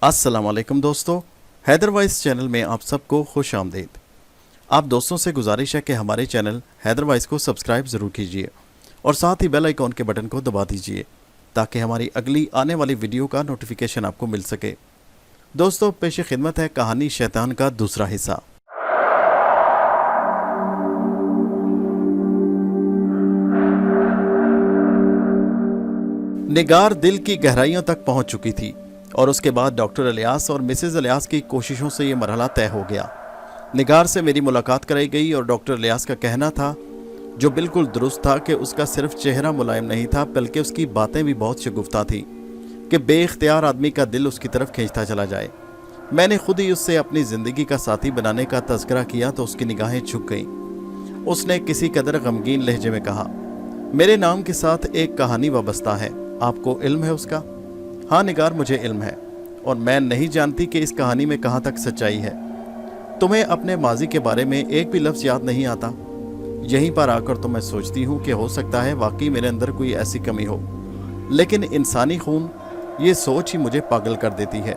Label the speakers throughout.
Speaker 1: अस्सलाम वालेकुम दोस्तों, हैदर वॉइस चैनल में आप सबको खुश आमदीद। आप दोस्तों से गुजारिश है कि हमारे चैनल हैदर वॉइस को सब्सक्राइब ज़रूर कीजिए और साथ ही बेल आइकॉन के बटन को दबा दीजिए ताकि हमारी अगली आने वाली वीडियो का नोटिफिकेशन आपको मिल सके। दोस्तों, पेश खिदमत है कहानी शैतान का दूसरा हिस्सा। निगार दिल की गहराइयों तक पहुंच चुकी थी और उसके बाद डॉक्टर इलियास और मिसेज इलियास की कोशिशों से ये मरहला तय हो गया। निगार से मेरी मुलाकात कराई गई और डॉक्टर इलियास का कहना था, जो बिल्कुल दुरुस्त था, कि उसका सिर्फ चेहरा मुलायम नहीं था बल्कि उसकी बातें भी बहुत शगुफ्ता थी कि बेइख्तियार आदमी का दिल उसकी तरफ खींचता चला जाए। मैंने खुद ही उससे अपनी ज़िंदगी का साथी बनाने का तज़किरा किया तो उसकी निगाहें झुक गईं। उसने किसी कदर गमगीन लहजे में कहा, मेरे नाम के साथ एक कहानी वाबस्ता है, आपको इल्म है उसका? हाँ निगार, मुझे इल्म है और मैं नहीं जानती कि इस कहानी में कहाँ तक सच्चाई है। तुम्हें अपने माजी के बारे में एक भी लफ्ज़ याद नहीं आता? यहीं पर आकर तो मैं सोचती हूँ कि हो सकता है वाकई मेरे अंदर कोई ऐसी कमी हो, लेकिन इंसानी खून, ये सोच ही मुझे पागल कर देती है।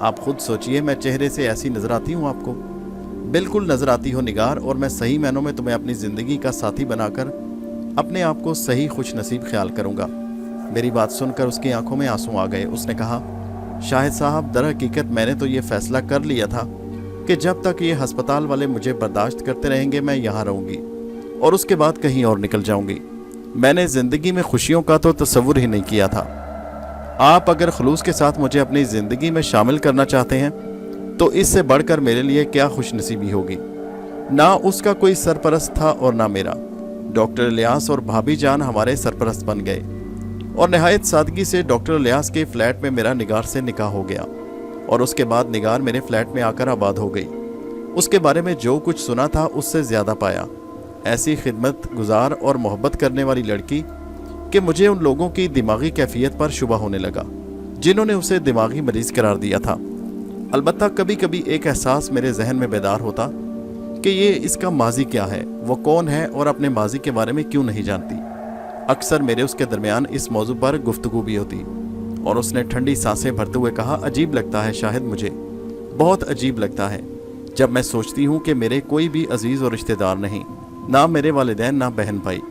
Speaker 1: आप खुद सोचिए, मैं चेहरे से ऐसी नज़र आती हूँ आपको? बिल्कुल नज़र आती हो निगार, और मैं सही मायनों में तुम्हें अपनी ज़िंदगी का साथी बनाकर अपने आप को सही खुश नसीब ख्याल करूँगा। मेरी बात सुनकर उसकी आंखों में आंसू आ गए। उसने कहा, शाहिद साहब, दर हकीकत मैंने तो ये फैसला कर लिया था कि जब तक ये हस्पताल वाले मुझे बर्दाश्त करते रहेंगे मैं यहाँ रहूँगी और उसके बाद कहीं और निकल जाऊँगी। मैंने ज़िंदगी में खुशियों का तो तसव्वुर ही नहीं किया था। आप अगर खलूस के साथ मुझे अपनी ज़िंदगी में शामिल करना चाहते हैं तो इससे बढ़कर मेरे लिए क्या खुशनसीबी होगी। ना उसका कोई सरपरस्त था और ना मेरा। डॉक्टर इलियास और भाभी जान हमारे सरपरस्त बन गए और नहायत सादगी से डॉक्टर इलियास के फ्लैट में मेरा निगार से निकाह हो गया और उसके बाद निगार मेरे फ्लैट में आकर आबाद हो गई। उसके बारे में जो कुछ सुना था उससे ज़्यादा पाया। ऐसी खिदमत गुजार और मोहब्बत करने वाली लड़की कि मुझे उन लोगों की दिमागी कैफियत पर शुबा होने लगा जिन्होंने उसे दिमागी मरीज करार दिया था। अलबत्ता कभी कभी एक एहसास मेरे जहन में बेदार होता कि ये इसका माजी क्या है, वो कौन है और अपने माजी के बारे में क्यों नहीं जानती। अक्सर मेरे उसके दरमियान इस मौजू पर गुफ्तगू भी होती और उसने ठंडी सांसें भरते हुए कहा, अजीब लगता है शाहिद, मुझे बहुत अजीब लगता है जब मैं सोचती हूँ कि मेरे कोई भी अजीज़ और रिश्तेदार नहीं, ना मेरे वालिदैन ना बहन भाई,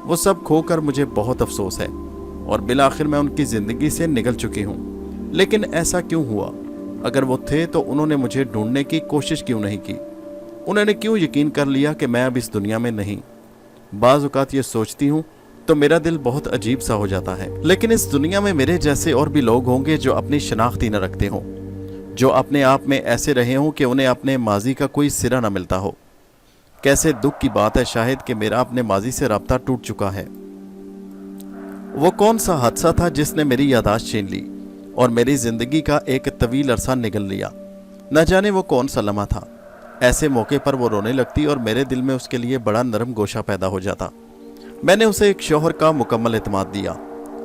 Speaker 1: वो सब खोकर मुझे बहुत अफसोस है और बिलाखिर मैं उनकी ज़िंदगी से निकल चुकी हूँ। लेकिन ऐसा क्यों हुआ? अगर वो थे तो उन्होंने मुझे ढूंढने की कोशिश क्यों नहीं की? उन्होंने क्यों यकीन कर लिया कि मैं अब इस दुनिया में नहीं? बाज़ औक़ात ये सोचती हूँ तो मेरा दिल बहुत अजीब सा हो जाता है। लेकिन इस दुनिया में मेरे जैसे और भी लोग होंगे जो अपनी शनाख्त ही न रखते हों, जो अपने आप में ऐसे रहे हों कि उन्हें अपने माजी का कोई सिरा न मिलता हो। कैसे दुख की बात है शाहिद कि मेरा अपने माजी से राब्ता टूट चुका है। वो कौन सा हादसा था जिसने मेरी यादाश्त छीन ली और मेरी ज़िंदगी का एक तवील अरसा निगल लिया? न जाने वो कौन सा लम्हा था। ऐसे मौके पर वो रोने लगती और मेरे दिल में उसके लिए बड़ा नरम गोशा पैदा हो जाता। मैंने उसे एक शौहर का मुकम्मल एतमाद दिया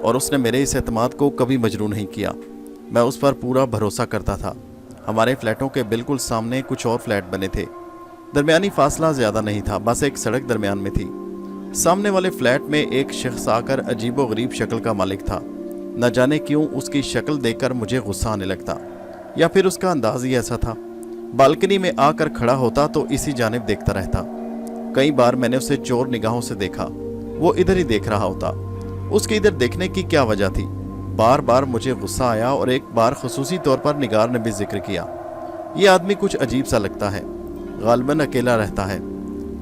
Speaker 1: और उसने मेरे इस एतमाद को कभी मजरू नहीं किया। मैं उस पर पूरा भरोसा करता था। हमारे फ्लैटों के बिल्कुल सामने कुछ और फ्लैट बने थे। दरमियानी फासला ज़्यादा नहीं था, बस एक सड़क दरमियान में थी। सामने वाले फ्लैट में एक शख्स आकर अजीबो गरीब शक्ल का मालिक था। न जाने क्यों उसकी शक्ल देखकर मुझे गुस्सा आने लगता, या फिर उसका अंदाज ही ऐसा था। बालकनी में आकर खड़ा होता तो इसी जानिब देखता रहता। कई बार मैंने उसे चोर निगाहों से देखा, वो इधर ही देख रहा होता। उसके इधर देखने की क्या वजह थी? बार बार मुझे गुस्सा आया और एक बार खुसूसी तौर पर निगार ने भी जिक्र किया, ये आदमी कुछ अजीब सा लगता है, गालिबन अकेला रहता है,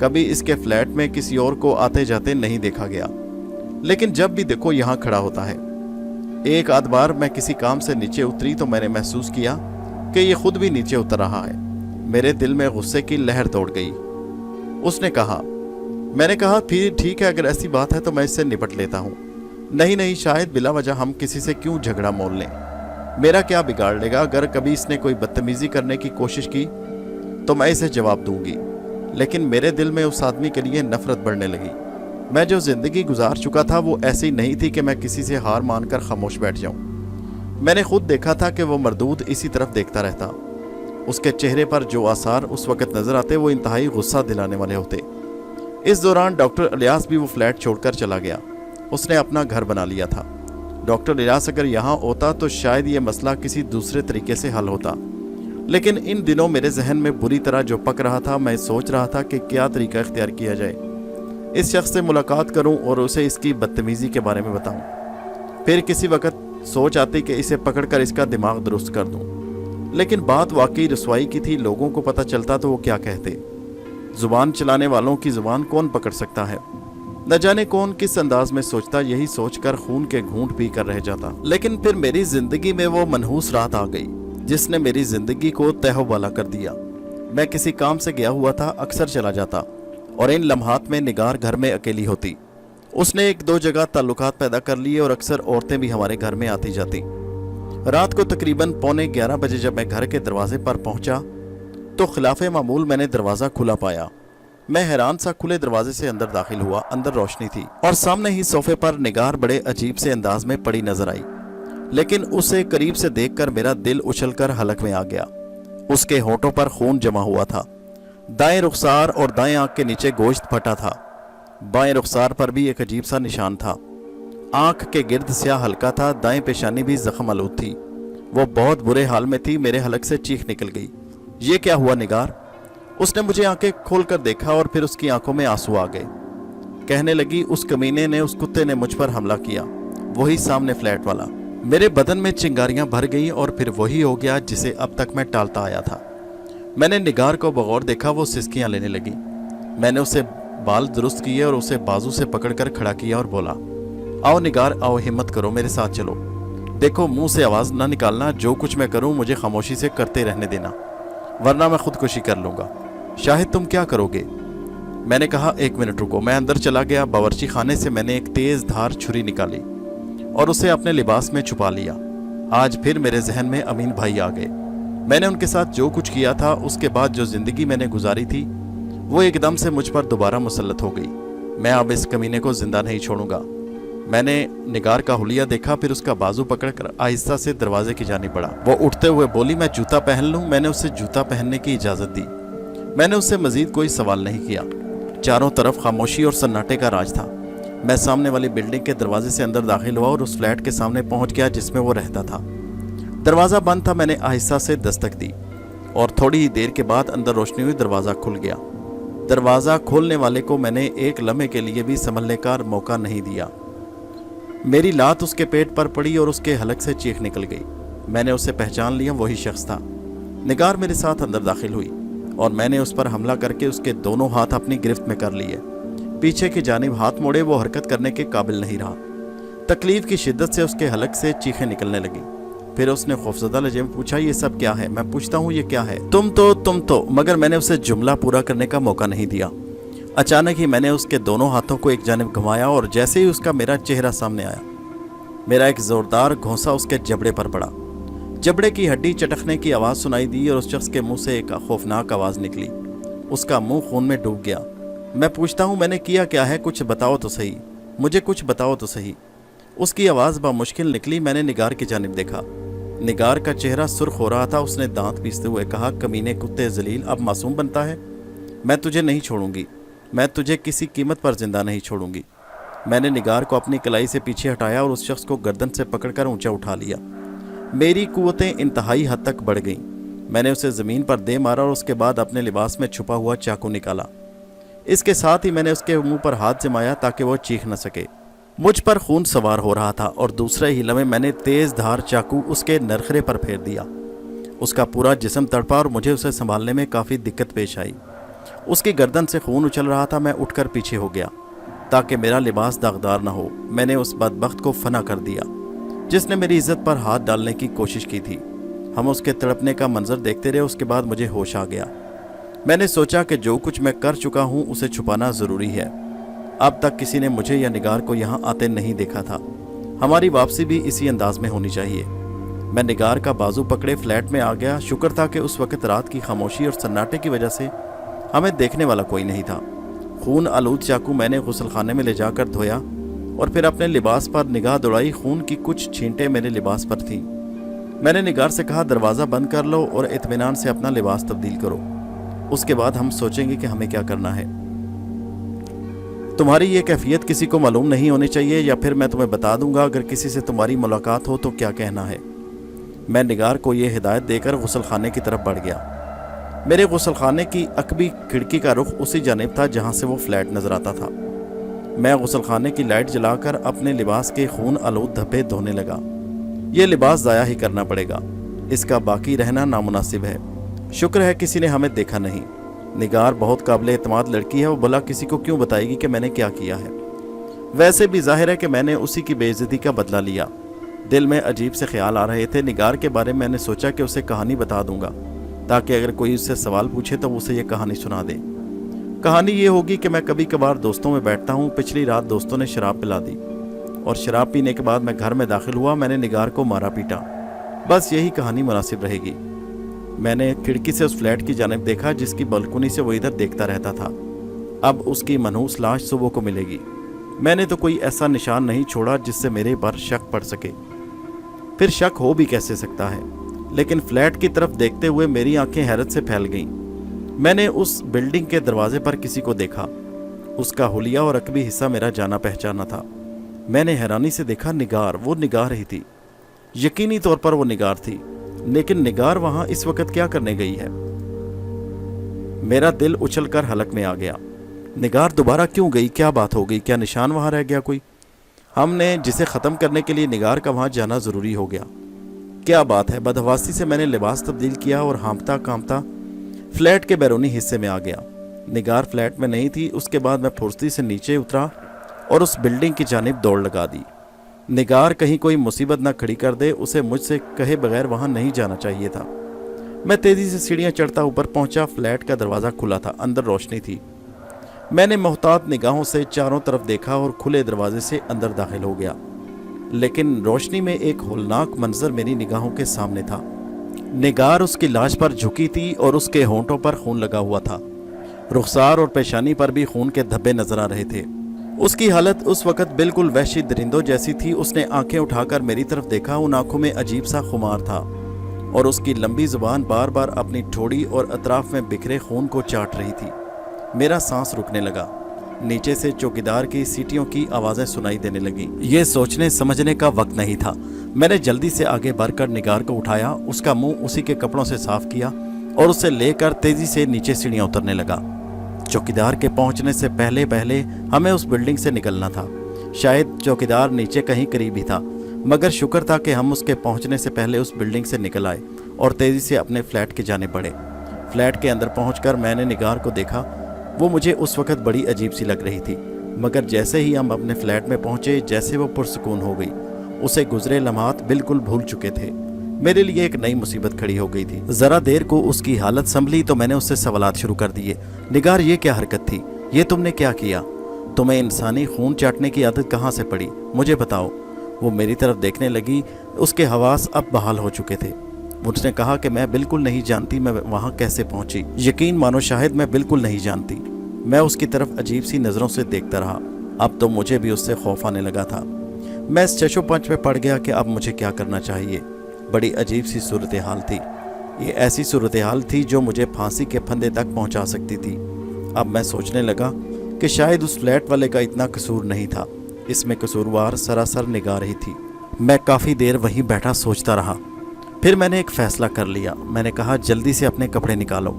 Speaker 1: कभी इसके फ्लैट में किसी और को आते जाते नहीं देखा गया, लेकिन जब भी देखो यहाँ खड़ा होता है। एक आध बार मैं किसी काम से नीचे उतरी तो मैंने महसूस किया कि ये खुद भी नीचे उतर रहा है। मेरे दिल में गुस्से की लहर दौड़ गई। उसने कहा, मैंने कहा, फिर ठीक है, अगर ऐसी बात है तो मैं इससे निपट लेता हूँ। नहीं नहीं शायद बिला वजह हम किसी से क्यों झगड़ा मोल लें? मेरा क्या बिगाड़ लेगा? अगर कभी इसने कोई बदतमीज़ी करने की कोशिश की तो मैं इसे जवाब दूंगी। लेकिन मेरे दिल में उस आदमी के लिए नफरत बढ़ने लगी। मैं जो ज़िंदगी गुजार चुका था वो ऐसी नहीं थी कि मैं किसी से हार मानकर खामोश बैठ जाऊं। मैंने खुद देखा था कि वो मरदूद इसी तरफ देखता रहता। उसके चेहरे पर जो आसार उस वक़्त नज़र आते वो इंतहाई गुस्सा दिलाने वाले होते। इस दौरान डॉक्टर इलियास भी वो फ्लैट छोड़कर चला गया। उसने अपना घर बना लिया था। डॉक्टर इलियास अगर यहाँ होता तो शायद ये मसला किसी दूसरे तरीके से हल होता, लेकिन इन दिनों मेरे जहन में बुरी तरह जो पक रहा था, मैं सोच रहा था कि क्या तरीका इख्तियार किया जाए। इस शख्स से मुलाकात करूं और उसे इसकी बदतमीज़ी के बारे में बताऊं, फिर किसी वक्त सोच आती कि इसे पकड़कर इसका दिमाग दुरुस्त कर दूं। लेकिन बात वाकई रसवाई की थी। लोगों को पता चलता तो वो क्या कहते। जुबान चलाने वालों की जुबान कौन पकड़ सकता है। न जाने कौन किस अंदाज में सोचता, यही सोचकर खून के घूंट पी कर रह जाता। लेकिन फिर मेरी जिंदगी में वो मनहूस रात आ गई जिसने मेरी जिंदगी को तहवाला कर दिया। मैं किसी काम से गया हुआ था, अक्सर चला जाता और इन लम्हात में निगार घर में अकेली होती। उसने एक दो जगह ताल्लुकात पैदा कर लिए और अक्सर औरतें भी हमारे घर में आती जाती। रात को तकरीबन 11:45 बजे जब मैं घर के दरवाजे पर पहुंचा तो खिलाफे मामूल मैंने दरवाज़ा खुला पाया। मैं हैरान सा खुले दरवाजे से अंदर दाखिल हुआ। अंदर रोशनी थी और सामने ही सोफे पर निगार बड़े अजीब से अंदाज में पड़ी नजर आई, लेकिन उसे करीब से देखकर मेरा दिल उछलकर हलक में आ गया। उसके होठों पर खून जमा हुआ था। दाएं रुखसार और दाएं आंख के नीचे गोश्त फटा था। बाएं रुखसार पर भी एक अजीब सा निशान था। आंख के गिर्द स्याह हल्का था। दाएं पेशानी भी जख्म आलूद थी। वो बहुत बुरे हाल में थी। मेरे हलक से चीख निकल गई। ये क्या हुआ निगार? उसने मुझे आंखें खोलकर देखा और फिर उसकी आंखों में आंसू आ गए। कहने लगी, उस कमीने ने, उस कुत्ते ने मुझ पर हमला किया, वही सामने फ्लैट वाला। मेरे बदन में चिंगारियां भर गईं और फिर वही हो गया जिसे अब तक मैं टालता आया था। मैंने निगार को बगौर देखा। वो सिसकियां लेने लगी। मैंने उसे बाल दुरुस्त किए और उसे बाजू से पकड़कर खड़ा किया और बोला, आओ निगार, आओ, हिम्मत करो, मेरे साथ चलो। देखो, मुंह से आवाज़ ना निकालना। जो कुछ मैं करूं मुझे खामोशी से करते रहने देना, वरना मैं खुदकुशी कर लूँगा। शाहिद, तुम क्या करोगे? मैंने कहा, 1 मिनट रुको। मैं अंदर चला गया। बावर्ची खाने से मैंने एक तेज़ धार छुरी निकाली और उसे अपने लिबास में छुपा लिया। आज फिर मेरे जहन में अमीन भाई आ गए। मैंने उनके साथ जो कुछ किया था, उसके बाद जो ज़िंदगी मैंने गुजारी थी, वो एकदम से मुझ पर दोबारा मुसल्लत हो गई। मैं अब इस कमीने को जिंदा नहीं छोड़ूंगा। मैंने निगार का हुलिया देखा, फिर उसका बाजू पकड़कर आहिस्ता से दरवाजे की जानिब बढ़ा। वो उठते हुए बोली, मैं जूता पहन लूं? मैंने उसे जूता पहनने की इजाज़त दी। मैंने उससे मजीद कोई सवाल नहीं किया। चारों तरफ खामोशी और सन्नाटे का राज था। मैं सामने वाली बिल्डिंग के दरवाजे से अंदर दाखिल हुआ और उस फ्लैट के सामने पहुंच गया जिसमें वो रहता था। दरवाज़ा बंद था। मैंने आहिस्ता से दस्तक दी और थोड़ी ही देर के बाद अंदर रोशनी हुई। दरवाज़ा खुल गया। दरवाज़ा खोलने वाले को मैंने एक लम्हे के लिए भी संभलने का मौका नहीं दिया। मेरी लात उसके पेट पर पड़ी और उसके हलक से चीख निकल गई। मैंने उसे पहचान लिया, वही शख्स था। निगार मेरे साथ अंदर दाखिल हुई और मैंने उस पर हमला करके उसके दोनों हाथ अपनी गिरफ्त में कर लिए। पीछे की जानिब हाथ मोड़े। वो हरकत करने के काबिल नहीं रहा। तकलीफ की शिद्दत से उसके हलक से चीखें निकलने लगी। फिर उसने खौफजदा लहजे में पूछा, ये सब क्या है? मैं पूछता हूँ, ये क्या है? तुम तो मगर मैंने उसे जुमला पूरा करने का मौका नहीं दिया। अचानक ही मैंने उसके दोनों हाथों को एक जानिब घुमाया और जैसे ही उसका मेरा चेहरा सामने आया, मेरा एक जोरदार घोंसा उसके जबड़े पर पड़ा। जबड़े की हड्डी चटकने की आवाज़ सुनाई दी और उस शख्स के मुंह से एक खौफनाक आवाज़ निकली। उसका मुंह खून में डूब गया। मैं पूछता हूँ, मैंने किया क्या है? कुछ बताओ तो सही, मुझे कुछ बताओ तो सही। उसकी आवाज़ बामुश्किल निकली। मैंने निगार की जानिब देखा। निगार का चेहरा सुर्ख हो रहा था। उसने दांत पीसते हुए कहा, कमीने कुत्ते जलील, अब मासूम बनता है? मैं तुझे नहीं छोड़ूंगी। मैं तुझे किसी कीमत पर जिंदा नहीं छोड़ूंगी। मैंने निगार को अपनी कलाई से पीछे हटाया और उस शख्स को गर्दन से पकड़कर ऊंचा उठा लिया। मेरी कुव्वतें इंतहाई हद तक बढ़ गईं। मैंने उसे ज़मीन पर दे मारा और उसके बाद अपने लिबास में छुपा हुआ चाकू निकाला। इसके साथ ही मैंने उसके मुंह पर हाथ जमाया ताकि वो चीख न सके। मुझ पर खून सवार हो रहा था और दूसरे ही लम्हे मैंने तेज़ धार चाकू उसके नरखरे पर फेर दिया। उसका पूरा जिस्म तड़पा और मुझे उसे संभालने में काफ़ी दिक्कत पेश आई। उसकी गर्दन से खून उछल रहा था। मैं उठकर पीछे हो गया ताकि मेरा लिबास दागदार न हो। मैंने उस बदबख्त को फना कर दिया जिसने मेरी इज्जत पर हाथ डालने की कोशिश की थी। हम उसके तड़पने का मंजर देखते रहे। उसके बाद मुझे होश आ गया। मैंने सोचा कि जो कुछ मैं कर चुका हूँ उसे छुपाना ज़रूरी है। अब तक किसी ने मुझे या निगार को यहाँ आते नहीं देखा था। हमारी वापसी भी इसी अंदाज में होनी चाहिए। मैं निगार का बाजू पकड़े फ्लैट में आ गया। शुक्र था कि उस वक्त रात की खामोशी और सन्नाटे की वजह से हमें देखने वाला कोई नहीं था। खून आलूद चाकू मैंने गुस्लखाने में ले जाकर धोया और फिर अपने लिबास पर निगाह दौड़ाई। खून की कुछ छींटें मेरे लिबास पर थीं। मैंने निगार से कहा, दरवाज़ा बंद कर लो और इत्मीनान से अपना लिबास तब्दील करो। उसके बाद हम सोचेंगे कि हमें क्या करना है। तुम्हारी ये कैफियत किसी को मालूम नहीं होनी चाहिए, या फिर मैं तुम्हें बता दूंगा अगर किसी से तुम्हारी मुलाकात हो तो क्या कहना है। मैं निगार को ये हिदायत देकर गुसल खाने की तरफ बढ़ गया। मेरे गुसल खाने की अकबी खिड़की का रुख उसी जानिब था जहाँ से वो फ्लैट नजर आता था। मैं गुसल खाने की लाइट जलाकर अपने लिबास के खून आलूद धब्बे धोने लगा। ये लिबास ज़ाया ही करना पड़ेगा, इसका बाकी रहना नामुनासिब है। शुक्र है किसी ने हमें देखा नहीं। निगार बहुत काबिल एतमाद लड़की है, वो भला किसी को क्यों बताएगी कि मैंने क्या किया है। वैसे भी जाहिर है कि मैंने उसी की बेइज्जती का बदला लिया। दिल में अजीब से ख्याल आ रहे थे। निगार के बारे में मैंने सोचा कि उसे कहानी बता दूंगा, ताकि अगर कोई उससे सवाल पूछे तो उसे ये कहानी सुना दे। कहानी ये होगी कि मैं कभी कभार दोस्तों में बैठता हूँ। पिछली रात दोस्तों ने शराब पिला दी और शराब पीने के बाद मैं घर में दाखिल हुआ। मैंने निगार को मारा पीटा। बस यही कहानी मुनासिब रहेगी। मैंने खिड़की से उस फ्लैट की जानिब देखा जिसकी बालकनी से वो इधर देखता रहता था। अब उसकी मनहूस लाश सुबह को मिलेगी। मैंने तो कोई ऐसा निशान नहीं छोड़ा जिससे मेरे पर शक पड़ सके। फिर शक हो भी कैसे सकता है। लेकिन फ्लैट की तरफ देखते हुए मेरी आंखें हैरत से फैल गईं। मैंने उस बिल्डिंग के दरवाजे पर किसी को देखा। उसका हुलिया और अकबी हिस्सा मेरा जाना पहचाना था। मैंने हैरानी से देखा, निगार, वो निगार ही थी। यकीनी तौर पर वो निगार थी। लेकिन निगार वहां इस वक्त क्या करने गई है? मेरा दिल उछलकर हलक में आ गया। निगार दोबारा क्यों गई? क्या बात हो गई? क्या निशान वहां रह गया कोई? हमने जिसे ख़त्म करने के लिए निगार का वहां जाना ज़रूरी हो गया। क्या बात है। बदहवासी से मैंने लिबास तब्दील किया और हाँफता कांपता फ्लैट के बैरूनी हिस्से में आ गया। निगार फ्लैट में नहीं थी। उसके बाद मैं फुर्ती से नीचे उतरा और उस बिल्डिंग की जानिब दौड़ लगा दी। निगार कहीं कोई मुसीबत ना खड़ी कर दे, उसे मुझसे कहे बगैर वहां नहीं जाना चाहिए था। मैं तेज़ी से सीढ़ियां चढ़ता ऊपर पहुंचा। फ्लैट का दरवाज़ा खुला था, अंदर रोशनी थी। मैंने मोहतात निगाहों से चारों तरफ देखा और खुले दरवाजे से अंदर दाखिल हो गया। लेकिन रोशनी में एक होलनाक मंजर मेरी निगाहों के सामने था। निगार उसकी लाश पर झुकी थी और उसके होंठों पर खून लगा हुआ था। रुखसार और पेशानी पर भी खून के धब्बे नजर आ रहे थे। उसकी हालत उस वक्त बिल्कुल वहशी दरिंदों जैसी थी। उसने आंखें उठाकर मेरी तरफ देखा। उन आंखों में अजीब सा खुमार था और उसकी लंबी जुबान बार बार अपनी ठोड़ी और अतराफ में बिखरे खून को चाट रही थी। मेरा सांस रुकने लगा। नीचे से चौकीदार की सीटियों की आवाज़ें सुनाई देने लगी। ये सोचने समझने का वक्त नहीं था। मैंने जल्दी से आगे बढ़कर निगार को उठाया, उसका मुंह उसी के कपड़ों से साफ किया और उसे लेकर तेजी से नीचे सीढ़ियां उतरने लगा। चौकीदार के पहुंचने से पहले पहले हमें उस बिल्डिंग से निकलना था। शायद चौकीदार नीचे कहीं करीब ही था, मगर शुक्र था कि हम उसके पहुंचने से पहले उस बिल्डिंग से निकल आए और तेजी से अपने फ्लैट के जाने बढ़े। फ्लैट के अंदर पहुंचकर मैंने निगार को देखा। वो मुझे उस वक्त बड़ी अजीब सी लग रही थी, मगर जैसे ही हम अपने फ्लैट में पहुंचे जैसे वो पुरसुकून हो गई। उसे गुजरे लम्हात बिल्कुल भूल चुके थे। मेरे लिए एक नई मुसीबत खड़ी हो गई थी। जरा देर को उसकी हालत संभली तो मैंने उससे सवालात शुरू कर दिए। निगार, ये क्या हरकत थी? ये तुमने क्या किया? तुम्हें इंसानी खून चाटने की आदत कहाँ से पड़ी? मुझे बताओ। वो मेरी तरफ देखने लगी। उसके हवास अब बहाल हो चुके थे। उसने कहा कि मैं बिल्कुल नहीं जानती मैं वहाँ कैसे पहुंची। यकीन मानो शाहिद, मैं बिल्कुल नहीं जानती। मैं उसकी तरफ अजीब सी नज़रों से देखता रहा। अब तो मुझे भी उससे खौफ आने लगा था। मैं इस चशोपंच में पड़ गया कि अब मुझे क्या करना चाहिए। बड़ी अजीब सी सूरत हाल थी। ये ऐसी सूरत हाल थी जो मुझे फांसी के फंदे तक पहुंचा सकती थी। अब मैं सोचने लगा कि शायद उस फ्लैट वाले का इतना कसूर नहीं था। इसमें कसूरवार सरासर निगार ही थी। मैं काफ़ी देर वहीं बैठा सोचता रहा। फिर मैंने एक फ़ैसला कर लिया। मैंने कहा, जल्दी से अपने कपड़े निकालो।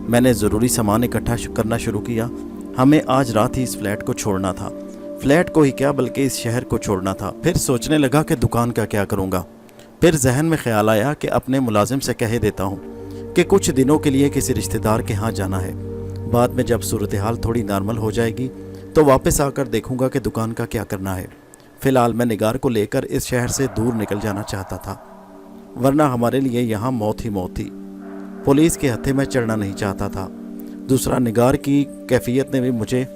Speaker 1: मैंने ज़रूरी सामान इकट्ठा करना शुरू किया। हमें आज रात ही इस फ्लैट को छोड़ना था। फ्लैट को ही क्या बल्कि इस शहर को छोड़ना था। फिर सोचने लगा कि दुकान का क्या करूँगा। फिर जहन में ख्याल आया कि अपने मुलाजिम से कह देता हूँ कि कुछ दिनों के लिए किसी रिश्तेदार के यहाँ जाना है। बाद में जब सूरत हाल थोड़ी नॉर्मल हो जाएगी तो वापस आकर देखूंगा कि दुकान का क्या करना है। फ़िलहाल मैं निगार को लेकर इस शहर से दूर निकल जाना चाहता था, वरना हमारे लिए यहाँ मौत ही मौत थी। पुलिस के हत्थे में चढ़ना नहीं चाहता था। दूसरा, निगार की कैफियत ने भी मुझे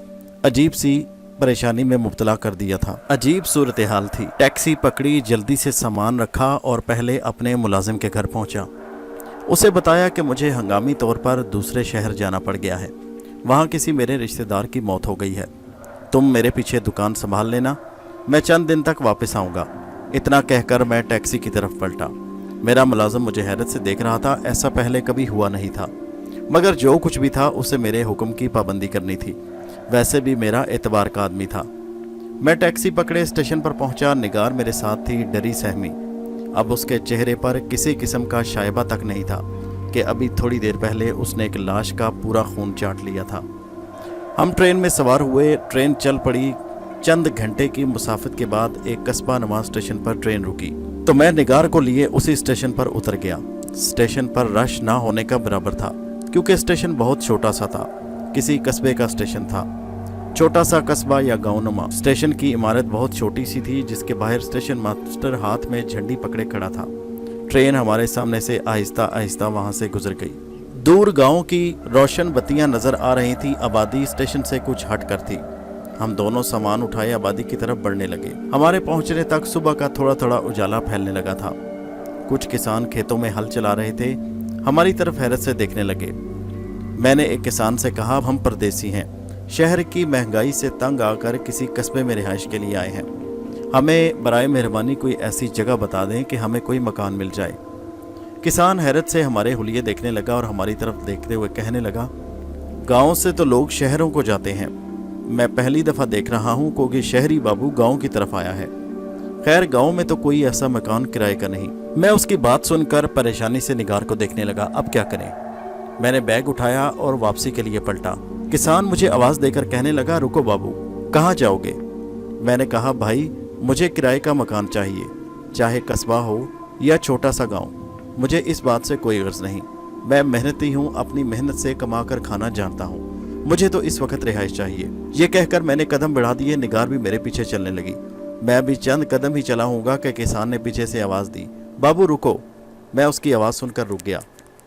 Speaker 1: अजीब सी परेशानी में मुब्तला कर दिया था। अजीब सूरत हाल थी। टैक्सी पकड़ी, जल्दी से सामान रखा और पहले अपने मुलाजिम के घर पहुंचा। उसे बताया कि मुझे हंगामी तौर पर दूसरे शहर जाना पड़ गया है। वहाँ किसी मेरे रिश्तेदार की मौत हो गई है। तुम मेरे पीछे दुकान संभाल लेना, मैं चंद दिन तक वापस आऊँगा। इतना कहकर मैं टैक्सी की तरफ पलटा। मेरा मुलाजिम मुझे हैरत से देख रहा था। ऐसा पहले कभी हुआ नहीं था, मगर जो कुछ भी था उसे मेरे हुक्म की पाबंदी करनी थी। वैसे भी मेरा एतबार का आदमी था। मैं टैक्सी पकड़े स्टेशन पर पहुंचा। निगार मेरे साथ थी, डरी सहमी। अब उसके चेहरे पर किसी किस्म का शायबा तक नहीं था कि अभी थोड़ी देर पहले उसने एक लाश का पूरा खून चाट लिया था। हम ट्रेन में सवार हुए। ट्रेन चल पड़ी। चंद घंटे की मुसाफत के बाद एक कस्बा नुमा स्टेशन पर ट्रेन रुकी तो मैं निगार को लिए उसी स्टेशन पर उतर गया। स्टेशन पर रश ना होने का बराबर था क्योंकि स्टेशन बहुत छोटा सा था, किसी कस्बे का स्टेशन था। छोटा सा कस्बा या गाँव नुमा। स्टेशन की इमारत बहुत छोटी सी थी जिसके बाहर स्टेशन मास्टर हाथ में झंडी पकड़े खड़ा था। ट्रेन हमारे सामने से आहिस्ता आहिस्ता वहां से गुजर गई। दूर गांव की रोशन बत्तियां नजर आ रही थी। आबादी स्टेशन से कुछ हट कर थी। हम दोनों सामान उठाए आबादी की तरफ बढ़ने लगे। हमारे पहुंचने तक सुबह का थोड़ा थोड़ा उजाला फैलने लगा था। कुछ किसान खेतों में हल चला रहे थे। हमारी तरफ हैरत से देखने लगे। मैंने एक किसान से कहा, हम परदेसी हैं, शहर की महंगाई से तंग आकर किसी कस्बे में रिहाइश के लिए आए हैं। हमें बराए मेहरबानी कोई ऐसी जगह बता दें कि हमें कोई मकान मिल जाए। किसान हैरत से हमारे हुलिये देखने लगा और हमारी तरफ देखते हुए कहने लगा, गाँव से तो लोग शहरों को जाते हैं, मैं पहली दफ़ा देख रहा हूँ क्योंकि शहरी बाबू गाँव की तरफ आया है। खैर गाँव में तो कोई ऐसा मकान किराए का नहीं। मैं उसकी बात सुनकर परेशानी से निगार को देखने लगा। अब क्या करें? मैंने बैग उठाया और वापसी के लिए पलटा। किसान मुझे आवाज़ देकर कहने लगा, रुको बाबू, कहाँ जाओगे? मैंने कहा, भाई मुझे किराए का मकान चाहिए, चाहे कस्बा हो या छोटा सा गांव, मुझे इस बात से कोई गर्ज नहीं। मैं मेहनती हूँ, अपनी मेहनत से कमा कर खाना जानता हूँ, मुझे तो इस वक्त रिहाइश चाहिए। ये कहकर मैंने कदम बढ़ा दिए। निगार भी मेरे पीछे चलने लगी। मैं भी चंद कदम ही चला हूँगा कि किसान ने पीछे से आवाज़ दी, बाबू रुको। मैं उसकी आवाज़ सुनकर रुक गया।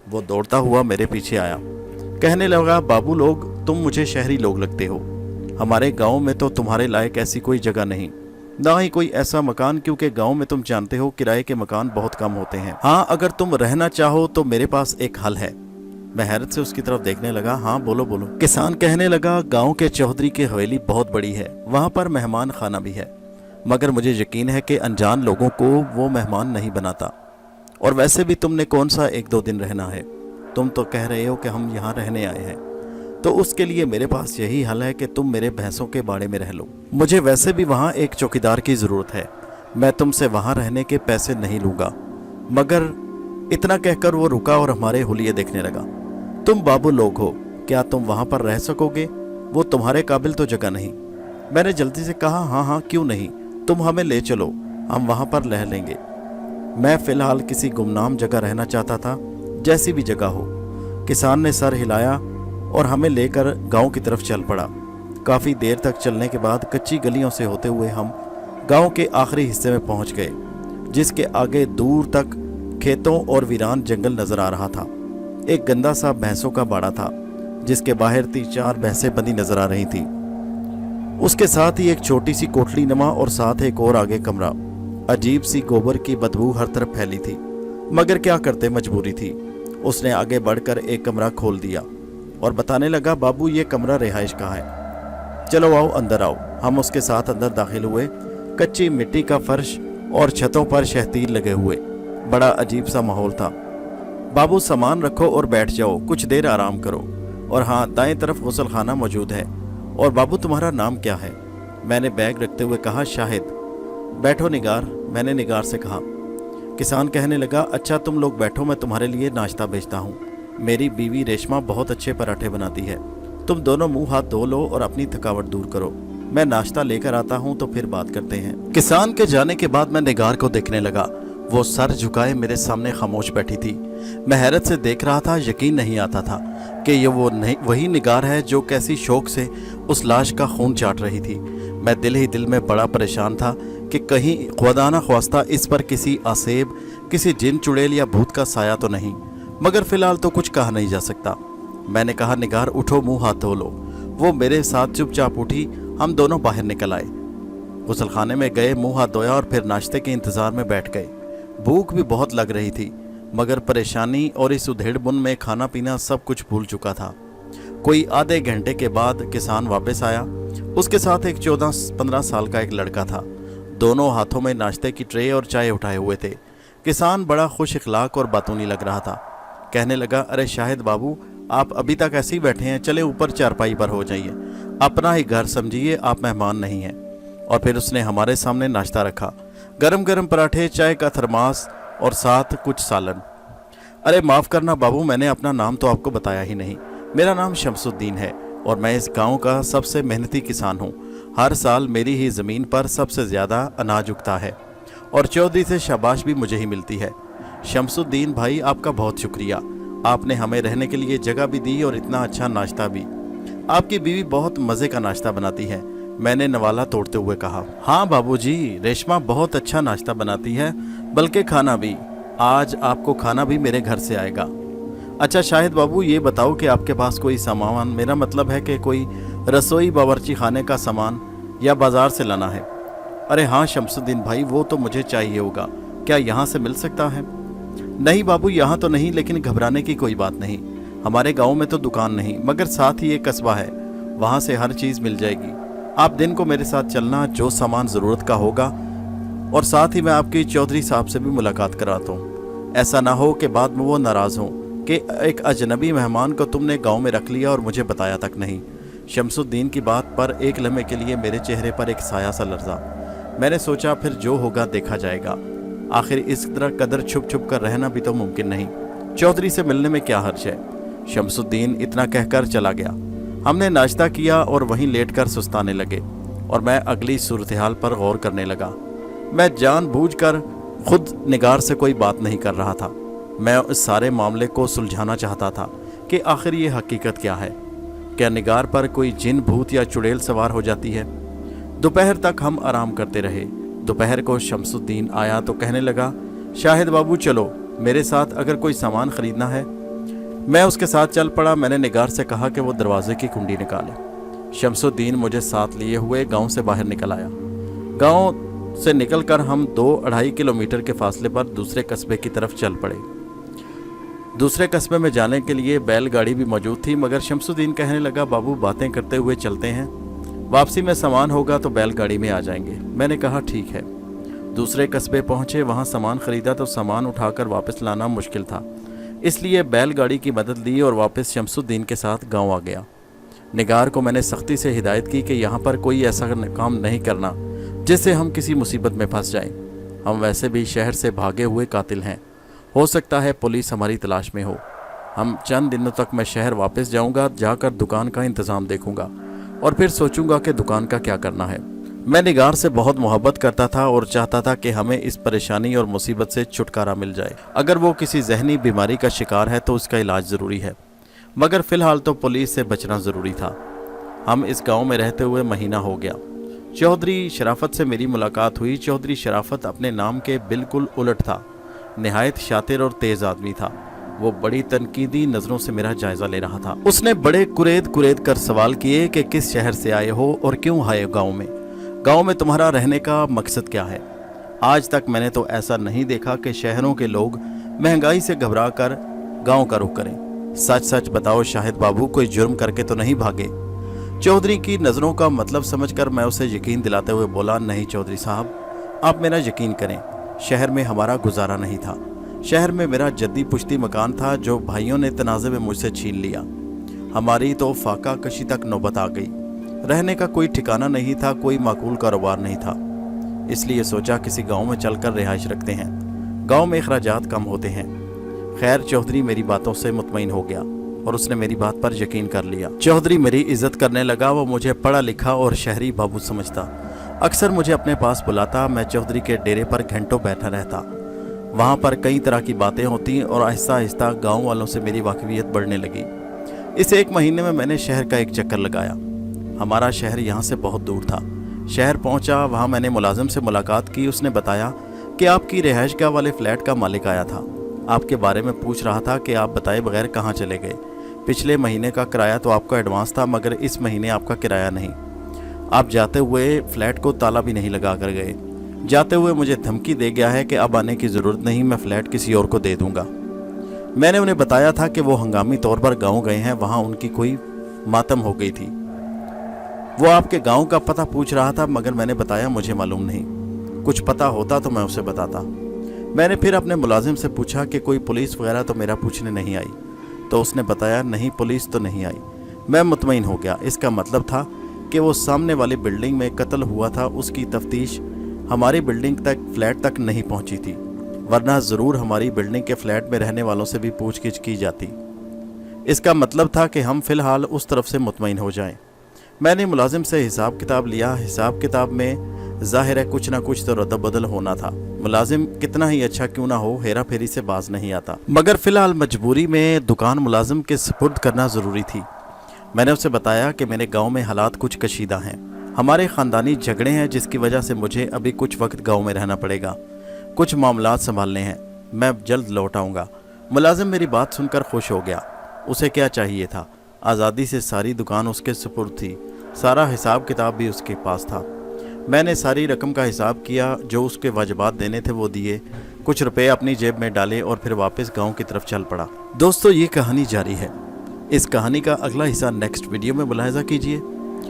Speaker 1: वो दौड़ता हुआ मेरे पीछे आया। कहने लगा, बाबू लोग, तुम मुझे शहरी लोग लगते हो। हमारे गांव में तो तुम्हारे लायक ऐसी कोई जगह नहीं, ना ही कोई ऐसा मकान, क्योंकि गांव में तुम जानते हो किराए के मकान बहुत कम होते हैं। हाँ, अगर तुम रहना चाहो तो मेरे पास एक हल है। मैं हैरत से उसकी तरफ देखने लगा। हाँ बोलो बोलो। किसान कहने लगा, गांव के चौधरी की हवेली बहुत बड़ी है, वहां पर मेहमान खाना भी है, मगर मुझे यकीन है कि अनजान लोगों को वो मेहमान नहीं बनाता। और वैसे भी तुमने कौन सा 1-2 दिन रहना है, तुम तो कह रहे हो कि हम यहाँ रहने आए हैं, तो उसके लिए मेरे पास यही हल है कि तुम मेरे भैंसों के बाड़े में रह लो। मुझे वैसे भी वहाँ एक चौकीदार की ज़रूरत है, मैं तुमसे वहाँ रहने के पैसे नहीं लूँगा। मगर इतना कहकर वो रुका और हमारे हुलिये देखने लगा। तुम बाबू लोग हो, क्या तुम वहाँ पर रह सकोगे? वो तुम्हारे काबिल तो जगह नहीं। मैंने जल्दी से कहा, हाँ हाँ क्यों नहीं, तुम हमें ले चलो, हम वहाँ पर रह लेंगे। मैं फ़िलहाल किसी गुमनाम जगह रहना चाहता था, जैसी भी जगह हो। किसान ने सर हिलाया और हमें लेकर गांव की तरफ चल पड़ा। काफ़ी देर तक चलने के बाद कच्ची गलियों से होते हुए हम गांव के आखिरी हिस्से में पहुंच गए, जिसके आगे दूर तक खेतों और वीरान जंगल नजर आ रहा था। एक गंदा सा भैंसों का बाड़ा था, जिसके बाहर 3-4 भैंसें बंधी नजर आ रही थी। उसके साथ ही एक छोटी सी कोठली नमा और साथ एक और आगे कमरा। अजीब सी गोबर की बदबू हर तरफ फैली थी, मगर क्या करते, मजबूरी थी। उसने आगे बढ़कर एक कमरा खोल दिया और बताने लगा, बाबू ये कमरा रिहाइश का है, चलो आओ अंदर आओ। हम उसके साथ अंदर दाखिल हुए। कच्ची मिट्टी का फर्श और छतों पर शहतीर लगे हुए, बड़ा अजीब सा माहौल था। बाबू सामान रखो और बैठ जाओ, कुछ देर आराम करो। और हाँ, दाएं तरफ गुसल खाना मौजूद है। और बाबू तुम्हारा नाम क्या है? मैंने बैग रखते हुए कहा, शाहिद। बैठो निगार, मैंने निगार से कहा। किसान कहने लगा, अच्छा तुम लोग बैठो, मैं तुम्हारे लिए नाश्ता भेजता हूँ। मेरी बीवी रेशमा बहुत अच्छे पराठे बनाती है, तुम दोनों मुंह हाथ धो लो और अपनी थकावट दूर करो, मैं नाश्ता लेकर आता हूँ तो फिर बात करते हैं। किसान के जाने के बाद मैं निगार को देखने लगा। वो सर झुकाए मेरे सामने खामोश बैठी थी। मैं हैरत से देख रहा था, यकीन नहीं आता था कि ये वही निगार है जो कैसी शौक से उस लाश का खून चाट रही थी। मैं दिल ही दिल में बड़ा परेशान था कि कहीं खुदा ना ख्वास्ता इस पर किसी आसेब, किसी जिन चुड़ैल या भूत का साया तो नहीं, मगर फिलहाल तो कुछ कहा नहीं जा सकता। मैंने कहा, निगार उठो, मुंह हाथ धो लो। वो मेरे साथ चुपचाप उठी। हम दोनों बाहर निकल आए, गुसलखाने में गए, मुंह हाथ धोया और फिर नाश्ते के इंतज़ार में बैठ गए। भूख भी बहुत लग रही थी, मगर परेशानी और इस उधेड़ बुन में खाना पीना सब कुछ भूल चुका था। कोई आधे घंटे के बाद किसान वापस आया। उसके साथ एक 14-15 साल का एक लड़का था। दोनों हाथों में नाश्ते की ट्रे और चाय उठाए हुए थे। किसान बड़ा खुश इखलाक और बातूनी लग रहा था। कहने लगा, अरे शाहिद बाबू, आप अभी तक ऐसे ही बैठे हैं, चले ऊपर चारपाई पर हो जाइए, अपना ही घर समझिए, आप मेहमान नहीं हैं। और फिर उसने हमारे सामने नाश्ता रखा, गरम गरम पराठे, चाय का थर्मास और साथ कुछ सालन। अरे माफ़ करना बाबू, मैंने अपना नाम तो आपको बताया ही नहीं। मेरा नाम शमसुद्दीन है और मैं इस गांव का सबसे मेहनती किसान हूं। हर साल मेरी ही ज़मीन पर सबसे ज़्यादा अनाज उगता है और चौधरी से शाबाश भी मुझे ही मिलती है। शमसुद्दीन भाई, आपका बहुत शुक्रिया। आपने हमें रहने के लिए जगह भी दी और इतना अच्छा नाश्ता भी। आपकी बीवी बहुत मज़े का नाश्ता बनाती है, मैंने नवाला तोड़ते हुए कहा। हाँ बाबूजी, रेशमा बहुत अच्छा नाश्ता बनाती है, बल्कि खाना भी। आज आपको खाना भी मेरे घर से आएगा। अच्छा शाहिद बाबू, ये बताओ कि आपके पास कोई सामान, मेरा मतलब है कि कोई रसोई बावर्ची खाने का सामान या बाज़ार से लाना है? अरे हाँ शमसुद्दीन भाई, वो तो मुझे चाहिए होगा। क्या यहाँ से मिल सकता है? नहीं बाबू, यहाँ तो नहीं, लेकिन घबराने की कोई बात नहीं। हमारे गांव में तो दुकान नहीं, मगर साथ ही एक कस्बा है, वहाँ से हर चीज़ मिल जाएगी। आप दिन को मेरे साथ चलना, जो सामान ज़रूरत का होगा, और साथ ही मैं आपकी चौधरी साहब से भी मुलाकात कराता हूँ। ऐसा ना हो कि बाद में वो नाराज़ हों कि एक अजनबी मेहमान को तुमने गांव में रख लिया और मुझे बताया तक नहीं। शमसुद्दीन की बात पर एक लम्हे के लिए मेरे चेहरे पर एक साया सा लर्जा। मैंने सोचा फिर जो होगा देखा जाएगा, आखिर इस तरह कदर छुप छुप कर रहना भी तो मुमकिन नहीं। चौधरी से मिलने में क्या हर्ज है। शमसुद्दीन इतना कहकर चला गया। हमने नाश्ता किया और वहीं लेटकर सुस्ताने लगे और मैं अगली सूरत हाल पर गौर करने लगा। मैं जानबूझकर खुद निगार से कोई बात नहीं कर रहा था। मैं इस सारे मामले को सुलझाना चाहता था कि आखिर ये हकीकत क्या है। क्या निगार पर कोई जिन, भूत या चुड़ैल सवार हो जाती है? दोपहर तक हम आराम करते रहे। दोपहर को शमसुद्दीन आया तो कहने लगा, शाहिद बाबू चलो मेरे साथ, अगर कोई सामान ख़रीदना है। मैं उसके साथ चल पड़ा। मैंने निगार से कहा कि वो दरवाजे की कुंडी निकाले। शमसुद्दीन मुझे साथ लिए हुए गांव से बाहर निकल आया। गांव से निकलकर हम 2-2.5 किलोमीटर के फासले पर दूसरे कस्बे की तरफ चल पड़े। दूसरे कस्बे में जाने के लिए बैलगाड़ी भी मौजूद थी, मगर शमसुद्दीन कहने लगा, बाबू बातें करते हुए चलते हैं, वापसी में सामान होगा तो बैलगाड़ी में आ जाएंगे। मैंने कहा ठीक है। दूसरे कस्बे पहुंचे, वहां सामान खरीदा तो सामान उठाकर वापस लाना मुश्किल था, इसलिए बैलगाड़ी की मदद ली और वापस शमसुद्दीन के साथ गांव आ गया। निगार को मैंने सख्ती से हिदायत की कि यहाँ पर कोई ऐसा काम नहीं करना जिससे हम किसी मुसीबत में फंस जाएं। हम वैसे भी शहर से भागे हुए कातिल हैं, हो सकता है पुलिस हमारी तलाश में हो। हम चंद दिनों तक मैं शहर वापस जाऊंगा, जाकर दुकान का इंतज़ाम देखूंगा और फिर सोचूंगा कि दुकान का क्या करना है। मैं निगार से बहुत मोहब्बत करता था और चाहता था कि हमें इस परेशानी और मुसीबत से छुटकारा मिल जाए। अगर वो किसी जहनी बीमारी का शिकार है तो उसका इलाज ज़रूरी है, मगर फ़िलहाल तो पुलिस से बचना ज़रूरी था। हम इस गांव में रहते हुए महीना हो गया। चौधरी शराफत से मेरी मुलाकात हुई। चौधरी शराफत अपने नाम के बिल्कुल उलट था। नहायत शातिर और तेज़ आदमी था। वो बड़ी तनकीदी नज़रों से मेरा जायज़ा ले रहा था। उसने बड़े कुरेद कुरेद कर सवाल किए कि किस शहर से आए हो और क्यों आए गांव में। गांव में तुम्हारा रहने का मकसद क्या है? आज तक मैंने तो ऐसा नहीं देखा कि शहरों के लोग महंगाई से घबरा कर गाँव का रुख करें। सच सच बताओ शाहिद बाबू, कोई जुर्म करके तो नहीं भागे? चौधरी की नज़रों का मतलब समझकर मैं उसे यकीन दिलाते हुए बोला, नहीं चौधरी साहब, आप मेरा यकीन करें, शहर में हमारा गुजारा नहीं था। शहर में मेरा जद्दी पुश्ती मकान था जो भाइयों ने तनाज़े में मुझसे छीन लिया। हमारी तो फाका कशी तक नौबत आ गई। रहने का कोई ठिकाना नहीं था, कोई माकूल कारोबार नहीं था। इसलिए सोचा किसी गांव में चलकर रिहाइश रखते हैं, गांव में अखराजात कम होते हैं। खैर चौधरी मेरी बातों से मुतमईन हो गया और उसने मेरी बात पर यकीन कर लिया। चौधरी मेरी इज्जत करने लगा। वो मुझे पढ़ा लिखा और शहरी बाबू समझता। अक्सर मुझे अपने पास बुलाता। मैं चौधरी के डेरे पर घंटों बैठा रहता। वहाँ पर कई तरह की बातें होती और आहिस्ता आहिस्ता गाँव वालों से मेरी वाकफियत बढ़ने लगी। इस 1 महीने में मैंने शहर का एक चक्कर लगाया। हमारा शहर यहाँ से बहुत दूर था। शहर पहुँचा, वहाँ मैंने मुलाजिम से मुलाकात की। उसने बताया कि आपकी रिहाइशगाह वाले फ्लैट का मालिक आया था, आपके बारे में पूछ रहा था कि आप बताए बगैर कहाँ चले गए। पिछले महीने का किराया तो आपका एडवांस था, मगर इस महीने आपका किराया नहीं। आप जाते हुए फ्लैट को ताला भी नहीं लगा कर गए। जाते हुए मुझे धमकी दे गया है कि अब आने की ज़रूरत नहीं, मैं फ़्लैट किसी और को दे दूंगा। मैंने उन्हें बताया था कि वो हंगामी तौर पर गांव गए हैं, वहाँ उनकी कोई मातम हो गई थी। वो आपके गांव का पता पूछ रहा था, मगर मैंने बताया मुझे मालूम नहीं, कुछ पता होता तो मैं उसे बताता। मैंने फिर अपने मुलाजिम से पूछा कि कोई पुलिस वगैरह तो मेरा पूछने नहीं आई, तो उसने बताया नहीं, पुलिस तो नहीं आई। मैं मुतमईन हो गया। इसका मतलब था कि वो सामने वाली बिल्डिंग में कत्ल हुआ था उसकी तफ्तीश हमारी बिल्डिंग तक फ्लैट तक नहीं पहुंची थी, वरना ज़रूर हमारी बिल्डिंग के फ्लैट में रहने वालों से भी पूछगिछ की जाती। इसका मतलब था कि हम फ़िलहाल उस तरफ से मुतमईन हो जाएं। मैंने मुलाजिम से हिसाब किताब लिया। हिसाब किताब में ज़ाहिर है कुछ ना कुछ तो रद्द बदल होना था। मुलाजिम कितना ही अच्छा क्यों ना हो, हेरा फेरी से बाज नहीं आता। मगर फ़िलहाल मजबूरी में दुकान मुलाजिम के सुपुर्द करना ज़रूरी थी। मैंने उसे बताया कि मेरे गांव में हालात कुछ कशीदा हैं, हमारे ख़ानदानी झगड़े हैं जिसकी वजह से मुझे अभी कुछ वक्त गांव में रहना पड़ेगा, कुछ मामलात संभालने हैं, मैं जल्द लौट आऊँगा। मुलाजिम मेरी बात सुनकर खुश हो गया। उसे क्या चाहिए था? आज़ादी से सारी दुकान उसके सुपुर्द थी, सारा हिसाब किताब भी उसके पास था। मैंने सारी रकम का हिसाब किया, जो उसके वाजिबात देने थे वो दिए, कुछ रुपए अपनी जेब में डाले और फिर वापस गांव की तरफ चल पड़ा। दोस्तों, ये कहानी जारी है। इस कहानी का अगला हिस्सा नेक्स्ट वीडियो में मुलाहिजा कीजिए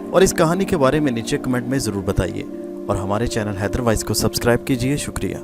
Speaker 1: और इस कहानी के बारे में नीचे कमेंट में ज़रूर बताइए और हमारे चैनल हैदर वाइज को सब्सक्राइब कीजिए। शुक्रिया।